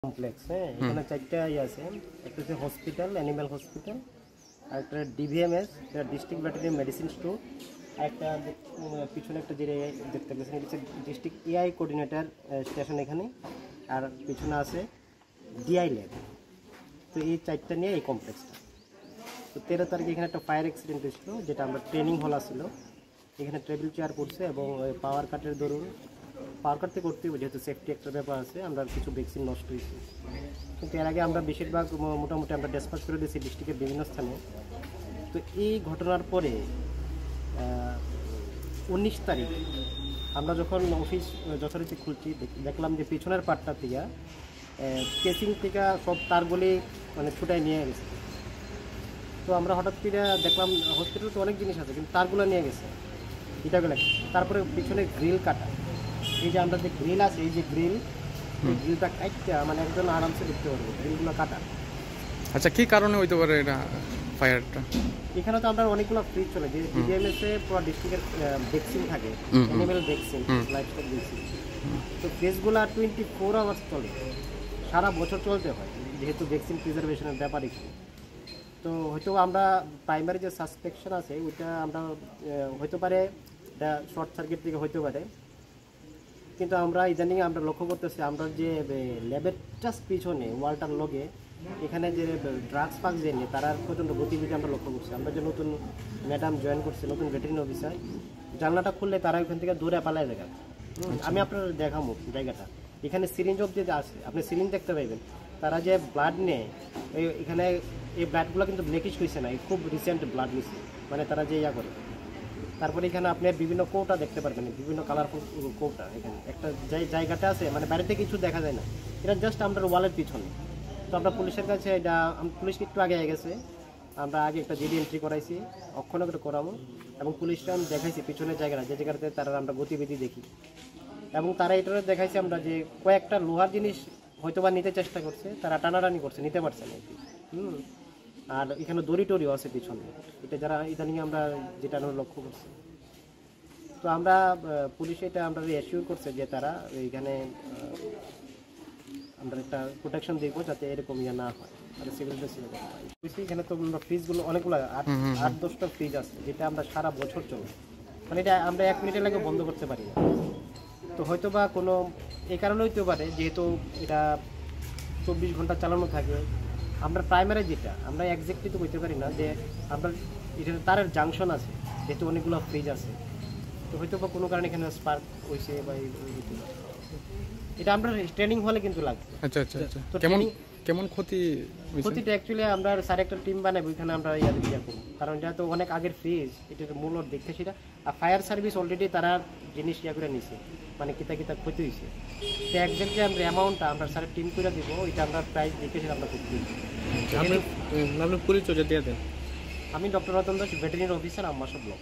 Complex এখানে চারটা আছে, একটা হচ্ছে হসপিটাল, অ্যানিম্যাল হসপিটাল, আর একটা ডিভিএমএস, এটা ডিস্ট্রিক্ট ভেটেরিনারি মেডিসিন স্টোর, আর একটা পিছনে একটা যে দেখতে পাচ্ছেন এটা হচ্ছে ডিস্ট্রিক্ট এআই কোঅর্ডিনেটর স্টেশন এখানে, আর পিছনে আছে ডিআই ল্যাব। তো এই চারটা নিয়ে এই কমপ্লেক্সটা। তো 13 তারিখে এখানে একটা ফায়ার অ্যাক্সিডেন্ট হয়েছিল, যেটা আমরা ট্রেনিং হল ছিল, এখানে টেবিল চেয়ার করছে এবং পাওয়ার কাটের দরুন পাওয়ার কাটতে করতে হবে, যেহেতু সেফটি একটা ব্যাপার আছে, আমরা কিছু ভ্যাকসিন নষ্ট হয়েছে। কিন্তু এর আগে আমরা বেশিরভাগ মোটামুটি আমরা ডিসপাস করে দিয়েছি ডিস্ট্রিক্টের বিভিন্ন স্থানে। তো এই ঘটনার পরে 19 তারিখ আমরা যখন অফিস যথারীতি খুলছি, দেখলাম যে পিছনের পাটটা থেকে কেসিং থেকে সব তারগুলি মানে ছুটাই নিয়ে গেছে। তো আমরা হঠাৎ করে দেখলাম হসপিটালে তো অনেক জিনিস আছে, কিন্তু তারগুলো নিয়ে গেছে এটা গেলে। তারপরে পিছনে গ্রিল কাটা, এই যে আমরা যে গ্রিল আছে, এই যে গ্রিল, এই গ্রিলটা কাটটা মানে একজন আরামসে দেখতে পারবো গ্রিলগুলো কাটা। আচ্ছা, কি কারণে হইতে পারে এটা ফায়ারটা? এখানে তো আমরা অনেকগুলো ফ্রিজ চলে, যে ডিএমএস এ পুরো ডিস্ট্রিক্টের ভ্যাকসিন থাকে, অ্যানিমেল ভ্যাকসিন, লাইভস্টক ভ্যাকসিন। তো ফ্রিজগুলো 24 আওয়ার্স চলে, সারা বছর চলতে হয়, যেহেতু ভ্যাকসিন প্রিজার্ভেশনের ব্যাপার এখানে। তো হয়তো আমরা প্রাইমারি যে সাসপেকশন আছে ওইটা আমরা হইতে পারে এটা শর্ট সার্কিট থেকে হইতে পারে, কিন্তু আমরা ইদানিং আমরা লক্ষ্য করতেছি আমরা যে ল্যাবের জাস্ট পিছনে ওয়ালটার লগে এখানে যে ড্রাগস পাক যে নিয়ে তারা প্রচণ্ড গতিবিধি আমরা লক্ষ্য করছি। আমরা যে নতুন ম্যাডাম জয়েন করছি, নতুন ভেটেরিনারি অফিসার, জানলাটা খুললে তারা ওখান থেকে দূরে পালায় দেখা। আমি আপনার দেখাবো জায়গাটা, এখানে সিরিঞ্জ অব যে আছে, আপনি সিরিঞ্জ দেখতে পাইবেন। তারা যে ব্লাড নেয় এখানে, এই ব্লাডগুলো কিন্তু ব্ল্যাকিশ হয়েছে না, খুব রিসেন্ট ব্লাড নিচ্ছে, মানে তারা যে ইয়া করে। তারপরে এখানে আপনি বিভিন্ন কৌটা দেখতে পারবেন, বিভিন্ন কালারফুল কৌটা। এখানে একটা জায়গাটা আছে, মানে বাইরে কিছু দেখা যায় না, এটা জাস্ট আমরা ওয়ালের পিছনে। তো আমরা পুলিশের কাছে এটা, পুলিশ একটু আগে গেছে, আমরা আগে একটা জিডি এন্ট্রি করাইছি, অক্ষণে করে করাবো, এবং পুলিশটা আমি দেখাইছি পিছনের জায়গাটা, যে জায়গাতে তারা আমরা গতিবিধি দেখি, এবং তারা এটা দেখাইছে আমরা যে কয়েকটা লোহার জিনিস হয়তো বা নিতে চেষ্টা করছে, তারা টানাটানি করছে, নিতে পারছে না আর কি। আর এখানে দড়ি টড়িও আছে পিছনে, এটা যারা ইদানিং আমরা যেটা লক্ষ্য করছি। তো আমরা পুলিশে এটা আমরা অ্যাসিওর করছে যে তারা এইখানে আমরা একটা প্রোটেকশন দিব যাতে এরকম ইয়ে না হয়, আর সিভিল ড্রেস। এখানে তো আমরা ফ্রিজগুলো অনেকগুলো 8-10টা ফ্রিজ আছে, যেটা আমরা সারা বছর চলে, মানে এটা আমরা 1 মিনিটের লাগে বন্ধ করতে পারি না। তো হয়তো বা কোনো এই কারণে হইতে পারে, যেহেতু এটা 24 ঘন্টা চালানো থাকে। আমরা প্রাইমারি যেটা আমরা একজ্যাক্টলি তো বলতে পারি না, যে আমরা এটা তারের জাংশন আছে, যেহেতু অনেকগুলো ফ্রিজ আছে, তো হয়তো বা কোনো কারণে এখানে স্পার্ক হয়েছে বা এটা আমরা ট্রেনিং হলে কিন্তু লাগছে। আচ্ছা আচ্ছা আচ্ছা, তো কেমন ক্ষতিটা অ্যাকচুয়ালি আমরা স্যার একটা টিম বানাবো, ওইখানে আমরা ইয়া করবো, কারণ এটা তো অনেক আগের ফ্রিজ, এটার মূল্য দেখতে সেটা। আর ফায়ার সার্ভিস অলরেডি তারা জিনিস ইয়া করে নিছে, মানে কিতা ক্ষতি হয়েছে। তো একজ্যাক্টলি আমরা অ্যামাউন্টটা আমরা স্যারের টিম করে দিব, ওইটা আমরা প্রাইস দেখে সেটা আমরা করতে দিই। আপনি পরিচয় দিয়ে দেন। আমি doctor Ratan Das, veterinary officer, Ambassa block.